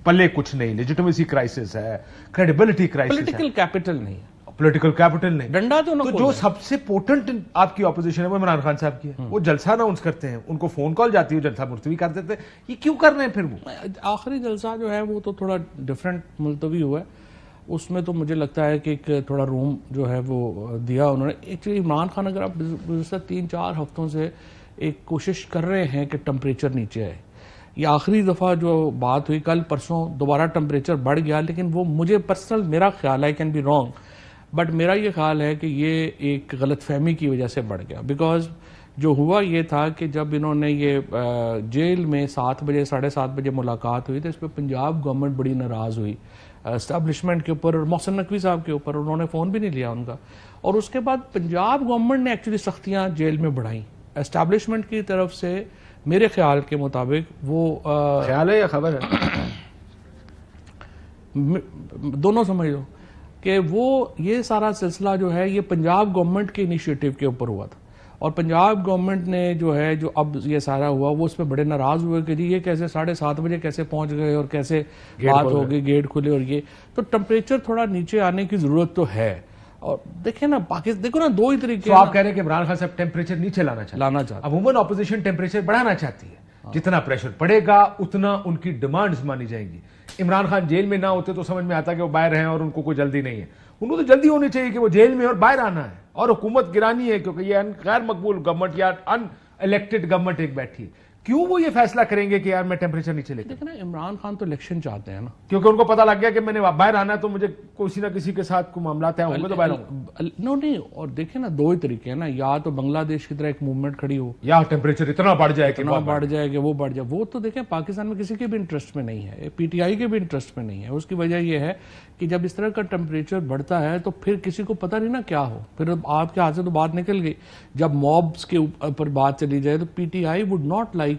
پلے کچھ نہیں, لیجیٹمیسی کرائسس ہے, کریڈیبلٹی کرائسس ہے, پولیٹیکل کیپٹل نہیں ہے, پولیٹیکل کیپٹل نہیں, ڈنڈا تو جو سب سے پوٹنٹ آپ کی اپوزیشن ہے وہ عمران خان صاحب کی ہے. وہ جلسہ اناؤنس کرتے ہیں, ان کو فون کال جاتی ہے, جلسہ ملتوی کر دیتے ہیں. یہ کیوں کر رہے ہیں پھر؟ وہ آخری جلسہ جو ہے وہ تو تھوڑا ڈفرینٹ ملتوی ہوا ہے. اس میں تو مجھے لگتا ہے کہ ایک تھوڑا روم جو ہے وہ دیا انہوں نے. ایکچولی عمران خان اگر آپ گزشتہ 3-4 ہفتوں سے ایک کوشش کر رہے ہیں کہ ٹمپریچر نیچے آئے, یہ آخری دفعہ جو بات ہوئی کل پرسوں دوبارہ ٹمپریچر بڑھ گیا, لیکن وہ مجھے پرسنل میرا خیال ہے, کین بی رانگ, بٹ میرا یہ خیال ہے کہ یہ ایک غلط فہمی کی وجہ سے بڑھ گیا. بیکاز جو ہوا یہ تھا کہ جب انہوں نے یہ جیل میں 7 بجے 7:30 بجے ملاقات ہوئی تو اس پہ پنجاب گورنمنٹ بڑی ناراض ہوئی اسٹیبلشمنٹ کے اوپر, اور محسن نقوی صاحب کے اوپر. انہوں نے فون بھی نہیں لیا ان کا, اور اس کے بعد پنجاب گورنمنٹ نے ایکچولی سختیاں جیل میں بڑھائیں اسٹیبلشمنٹ کی طرف سے. میرے خیال کے مطابق وہ خیال ہے یا خبر ہے, دونوں سمجھ لو کہ وہ یہ سارا سلسلہ جو ہے یہ پنجاب گورنمنٹ کے انیشیٹو کے اوپر ہوا تھا, اور پنجاب گورنمنٹ نے جو ہے جو اب یہ سارا ہوا وہ اس پہ بڑے ناراض ہوئے کہ جی یہ کیسے 7:30 بجے کیسے پہنچ گئے اور کیسے بات ہو گئی, گیٹ کھلے, اور یہ تو ٹمپریچر تھوڑا نیچے آنے کی ضرورت تو ہے. اور دیکھیں نا پاکستان, دیکھو نا 2 ہی طریقے. تو آپ کہہ رہے ہیں کہ عمران خان صاحب ٹیمپریچر نیچے لانا چاہتے ہیں. عموماً اپوزیشن ٹیمپریچر بڑھانا چاہتی ہے, جتنا پریشر پڑے گا اتنا ان کی ڈیمانڈز مانی جائیں گی. عمران خان جیل میں نہ ہوتے تو سمجھ میں آتا کہ وہ باہر ہیں اور ان کو کوئی جلدی نہیں ہے. انہوں تو جلدی ہونی چاہیے کہ وہ جیل میں اور باہر آنا ہے, اور حکومت گرانی ہے کیونکہ یہ غیر مقبول گورنمنٹ یا ان الیکٹڈ گورنمنٹ ایک بیٹھی ہے. کیوں وہ یہ فیصلہ کریں گے کہ یار میں ٹیمپریچر نیچے لے کے؟ دیکھیں نا عمران خان تو الیکشن چاہتے ہیں نا, کیونکہ ان کو پتا لگ گیا کہ میں نے باہر آنا ہے تو مجھے کسی نہ کسی کے ساتھ کوئی معاملات ہوں گے تو باہر آؤں. نہیں, اور دیکھیں نا 2 ہی طریقے ہیں نا, یا تو بنگلہ دیش کی طرح ایک موومنٹ کھڑی ہو, یا ٹیمپریچر اتنا بڑھ جائے کہ وہ بڑھ جائے. وہ تو دیکھیں پاکستان میں کسی کے بھی انٹرسٹ میں نہیں ہے, پی ٹی آئی کے بھی انٹرسٹ میں نہیں ہے. اس کی وجہ یہ ہے کہ جب اس طرح کا ٹیمپریچر بڑھتا ہے تو پھر کسی کو پتہ نہیں نا کیا ہو. پھر آپ کے ہاتھ سے تو بات نکل گئی. جب موبس کے اوپر بات چلی جائے تو P T I would not like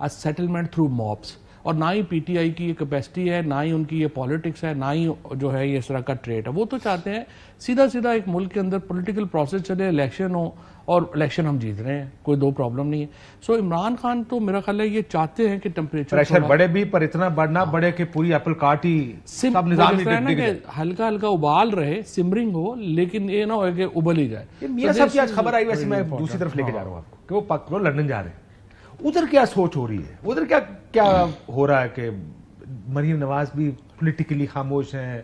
settlement through mobs, اور نہ ہی پی ٹی آئی کی یہ کیپیسٹی ہے, نہ ہی ان کی یہ پالیٹکس ہے, نہ ہی جو ہے یہ اس طرح کا ٹریٹ ہے. وہ تو چاہتے ہیں سیدھا ایک ملک کے اندر پولیٹیکل پروسیس چلے, الیکشن ہو, اور الیکشن ہم جیت رہے ہیں, کوئی 2 پرابلم نہیں ہے. سو عمران خان تو میرا خیال ہے یہ چاہتے ہیں کہ ٹیمپریچر بڑھے بھی, پر اتنا بڑھنا بڑھے کہ پوری ایپل کاٹ ہی سب نظام ہلکا ابال رہے, سمرنگ ہو, لیکن یہ نہ ہو کہ ابل ہی جائے. میاں صاحب کی آج خبر آئی, ویسے میں دوسری طرف لے کے جا رہا ہوں آپ کو, کہ وہ لندن جا رہے ہیں. ادھر کیا سوچ ہو رہی ہے, ادھر کیا ہو رہا ہے کہ مریم نواز بھی پولیٹیکلی خاموش ہیں,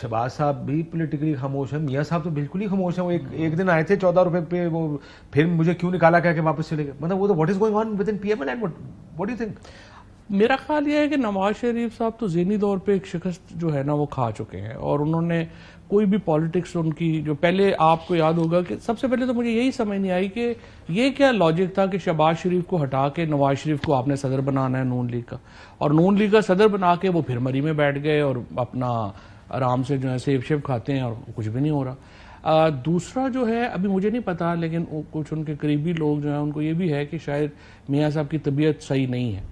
شہباز صاحب بھی پولیٹیکلی خاموش ہیں, میاں صاحب تو بالکل ہی خاموش ہیں. وہ ایک دن آئے تھے 14 روپے پہ, وہ پھر مجھے کیوں نکالا کہہ کے واپس چلے گئے. مطلب وہ تو what is going on with in P M L and what do you think? میرا خیال یہ ہے کہ نواز شریف صاحب تو ذہنی طور پہ ایک شکست جو ہے نا وہ کھا چکے ہیں, اور انہوں نے کوئی بھی پالیٹکس ان کی جو پہلے آپ کو یاد ہوگا کہ سب سے پہلے تو مجھے یہی سمجھ نہیں آئی کہ یہ کیا لاجک تھا کہ شہباز شریف کو ہٹا کے نواز شریف کو آپ نے صدر بنانا ہے نون لیگ کا, اور نون لیگ کا صدر بنا کے وہ پھر مری میں بیٹھ گئے اور اپنا آرام سے جو ہے سیب شیب کھاتے ہیں اور کچھ بھی نہیں ہو رہا. دوسرا جو ہے ابھی مجھے نہیں پتا, لیکن کچھ ان کے قریبی لوگ جو ہیں ان کو یہ بھی ہے کہ شاید میاں صاحب کی طبیعت صحیح نہیں ہے,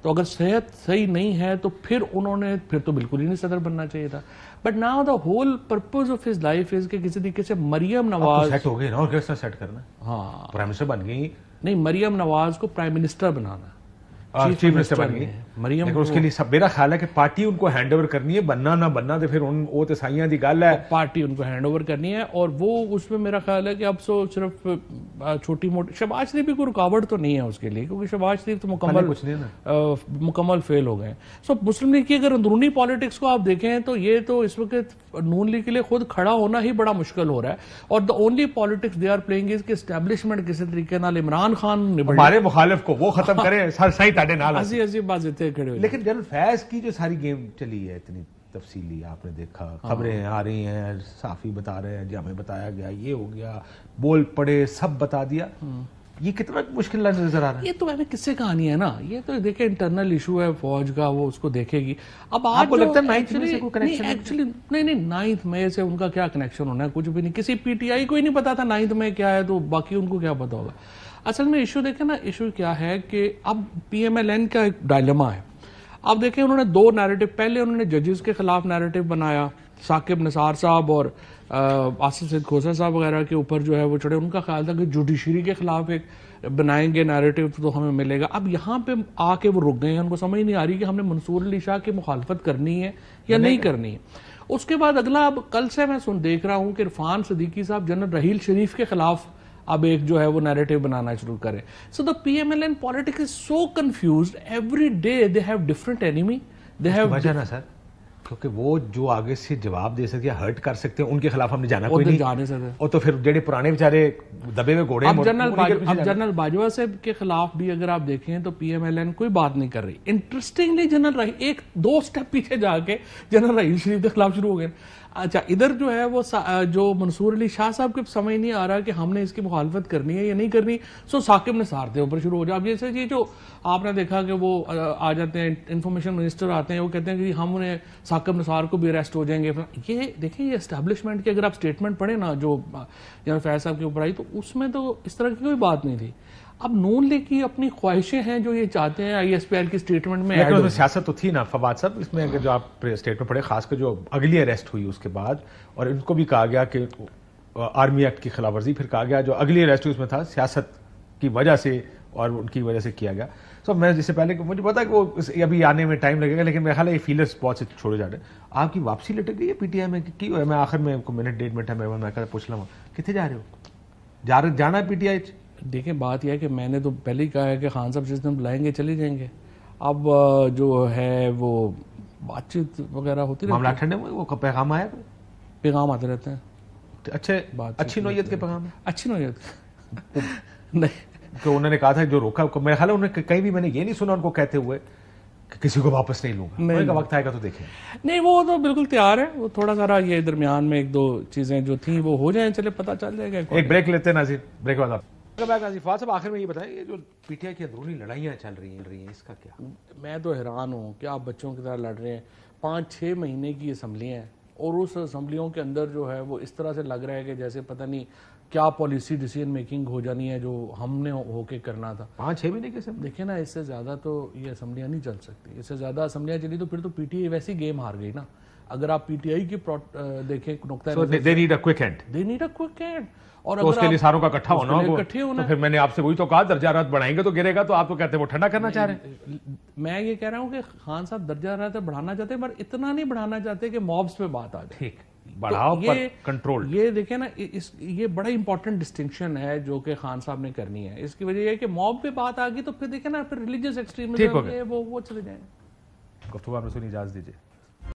تو اگر صحت صحیح نہیں ہے تو پھر انہوں نے پھر تو بالکل ہی نہیں صدر بننا چاہیے تھا. But now the whole purpose of his life is کہ کسی طریقے سے مریم نواز سیٹ ہو گئی نا, اور کیسا سیٹ کرنا, ہاں پرائم منسٹر بن گئی. نہیں, مریم نواز کو پرائم منسٹر بنانا, چیف منسٹر بن گئی مریم. اس کے لیے سب میرا خیال ہے کہ پارٹی ان کو ہینڈ اوور کرنی ہے, بننا نہ بننا تو پھر وہ تو سائیاں دی گل ہے, پارٹی ان کو ہینڈ اوور کرنی ہے. اور وہ اس میں میرا خیال ہے کہ اب سو صرف چھوٹی موٹی, شہباز شریف بھی کوئی رکاوٹ تو نہیں ہے اس کے لیے, کیونکہ شہباز شریف تو مکمل فیل ہو گئے. سو مسلم لیگ کی اگر اندرونی پالیٹکس کو آپ دیکھیں تو یہ تو اس وقت نون لیگ کے لیے خود کھڑا ہونا ہی بڑا مشکل ہو رہا ہے, اور the only politics they are playing is کہ اسٹیبلشمنٹ کسی طریقے نال عمران خان ہمارے مخالف کو وہ ختم کریں, سر صحیح تاڑے نال. لیکن جنرل فیض کی جو ساری گیم چلی ہے اتنی تفصیلی, آپ نے دیکھا خبریں آ رہی ہیں, صحافی بتا رہے ہیں جی ہمیں بتایا گیا, یہ ہو گیا, بول پڑے, سب بتا دیا, یہ کتنا مشکل نظر آ رہا ہے. یہ تو کس سے کہانی ہے نا, یہ تو دیکھیں انٹرنل ایشو ہے فوج کا, وہ اس کو دیکھے گی. اب آپ کو لگتا ہے 9 مئی سے کوئی کنیکشن؟ ایکچولی نہیں, 9 مئی سے ان کا کیا کنیکشن ہونا ہے, کچھ بھی نہیں. کسی پی ٹی آئی کو ہی نہیں پتا تھا 9 مئی کیا ہے, تو باقی ان کو کیا پتا ہوگا. اصل میں ایشو دیکھیں نا, ایشو کیا ہے کہ اب پی ایم ایل این کا ایک ڈائلما ہے. اب دیکھیں انہوں نے 2 نیریٹو, پہلے انہوں نے ججز کے خلاف نیریٹو بنایا, ثاقب نثار صاحب اور آصف سید کھوسر صاحب وغیرہ کے اوپر جو ہے وہ چڑھے. ان کا خیال تھا کہ جوڈیشری کے خلاف ایک بنائیں گے نیریٹو تو ہمیں ملے گا. اب یہاں پہ آ کے وہ رک گئے ہیں, ان کو سمجھ نہیں آ رہی کہ ہم نے منصور علی شاہ کی مخالفت کرنی ہے یا نہیں کرنی ہے. اس کے بعد اگلا, اب کل سے میں دیکھ رہا ہوں کہ عرفان صدیقی صاحب جنرل رحیل شریف کے خلاف اب ایک جو ہے وہ نیریٹو بنانا شروع کرے. So the P M L N politics is so confused, every day they have different enemy, they have وجہ نا سر کیونکہ وہ جو آگے سے جواب دے سکتے ہیں ہرٹ کر سکتے ہیں ان کے خلاف ہم نے جانا کوئی ادھر نہیں. جا نہیں سکتے. اور تو پھر جڑے پرانے بیچارے دبے ہوئے گھوڑے اب جنرل باجوہ صاحب کے خلاف بھی اگر آپ دیکھیں تو پی ایم ایل این کوئی بات نہیں کر رہی. انٹرسٹنگلی جنرل رحیم ایک 2 سٹیپ پیچھے جا کے جنرل رحیم شریف کے خلاف شروع ہو گئے. اچھا ادھر جو ہے وہ جو منصور علی شاہ صاحب کو سمجھ نہیں آ رہا کہ ہم نے اس کی مخالفت کرنی ہے یا نہیں کرنی, سو ثاقب نثار کے اوپر شروع ہو جائے. اب جیسے یہ جو آپ نے دیکھا کہ وہ آ جاتے ہیں انفارمیشن منسٹر آتے ہیں, وہ کہتے ہیں کہ ہم انہیں ثاقب نثار کو بھی اریسٹ ہو جائیں گے. یہ دیکھیں یہ اسٹیبلشمنٹ کی اگر آپ اسٹیٹمنٹ پڑھیں نا جو جنرل فیض صاحب کے اوپر آئی, تو اس میں تو اس طرح کی کوئی بات نہیں تھی. اب نون لیگ کی اپنی خواہشیں ہیں جو یہ چاہتے ہیں آئی ایس پی ایل کی اسٹیٹمنٹ میں. لیکن اس میں سیاست تو تھی نا فواد صاحب, اس میں اگر جو آپ اسٹیٹمنٹ پڑھے خاص کر جو اگلی اریسٹ ہوئی اس کے بعد, اور ان کو بھی کہا گیا کہ آرمی ایکٹ کی خلاف ورزی, پھر کہا گیا جو اگلی اریسٹ ہوئی اس میں تھا سیاست کی وجہ سے اور ان کی وجہ سے کیا گیا. سو میں جس سے پہلے مجھے پتا ہے کہ وہ ابھی آنے میں ٹائم لگے گا, لیکن میرا خیال ہے یہ فیلرس بہت سے چھوڑے جا رہے ہیں. آپ کی واپسی لٹک گئی ہے پی ٹی آئی میں کی ہوئے؟ میں آخر میں منٹ 1.5 منٹ ہے میں پوچھ لوں کتنے جا رہے ہو؟ جانا ہے پی ٹی آئی؟ دیکھیں بات یہ ہے کہ میں نے تو پہلے ہی کہا ہے کہ خان صاحب جس دن بلائیں گے چلے جائیں گے. اب جو ہے وہ بات چیت وغیرہ ہوتی معاملہ ٹھنڈے ہوئے, وہ پیغام آیا پیغام آتے رہتے ہیں. اچھے اچھی نوعیت کے پیغام ہے, اچھی نوعیت نہیں کہ انہوں نے کہا تھا جو روکا, میرا خیال ہے انہوں نے کہیں بھی میں نے یہ نہیں سنا ان کو کہتے ہوئے کہ کسی کو واپس نہیں لوں گا. میرے کا وقت آئے گا تو دیکھیں. نہیں وہ تو بالکل تیار ہے. وہ تھوڑا سارا یہ درمیان میں 1-2 چیزیں جو تھیں وہ ہو جائیں, چلے پتہ چل جائے گا. ایک بریک لیتے ہیں ناظرین, بریک بعد فواد صاحب آخر میں یہ بتائیں, یہ جو پی ٹی آئی کی اندرونی لڑائیاں چل رہی ہیں اس کا کیا؟ میں تو حیران ہوں کہ آپ بچوں کی طرح لڑ رہے ہیں. 5-6 مہینے کی اسمبلیاں ہیں اور اس اسمبلیوں کے اندر جو ہے وہ اس طرح سے لگ رہا ہے کہ جیسے پتہ نہیں کیا پالیسی ڈیسیژن میکنگ ہو جانی ہے جو ہم نے ہو کے کرنا تھا. 5-6 مہینے کے سب دیکھیں نا, اس سے زیادہ تو یہ اسمبلیاں نہیں چل سکتی. اس سے زیادہ اسمبلیاں چلی تو پھر تو پی ٹی آئی ویسی گیم ہار گئی نا. اگر آپ پی ٹی آئی کی دیکھیں نقطہ they need a quick and, اور اس کے لیے ساروں کا اکٹھا ہونا ہوگا. تو پھر میں نے آپ سے وہی تو کہا درجہ حرارت بڑھائیں گے تو گرے گا, تو آپ تو کہتے ہیں وہ ٹھنڈا کرنا چاہ رہے ہیں. میں یہ کہہ رہا ہوں کہ خان صاحب درجہ حرارت بڑھانا چاہتے ہیں, پر اتنا نہیں بڑھانا چاہتے کہ مابس پہ بات آ جائے. ٹھیک, بڑھاؤ پر کنٹرول. یہ دیکھیں نا, یہ بڑا امپورٹنٹ ڈسٹنکشن ہے جو کہ خان صاحب نے کرنی ہے. اس کی وجہ یہ ہے کہ موب پہ بات آ گئی تو پھر دیکھیں نا, پھر ریلیجیس ایکسٹریمزم وہ چلے جائیں. گفتگو میں اجازت دیجیے.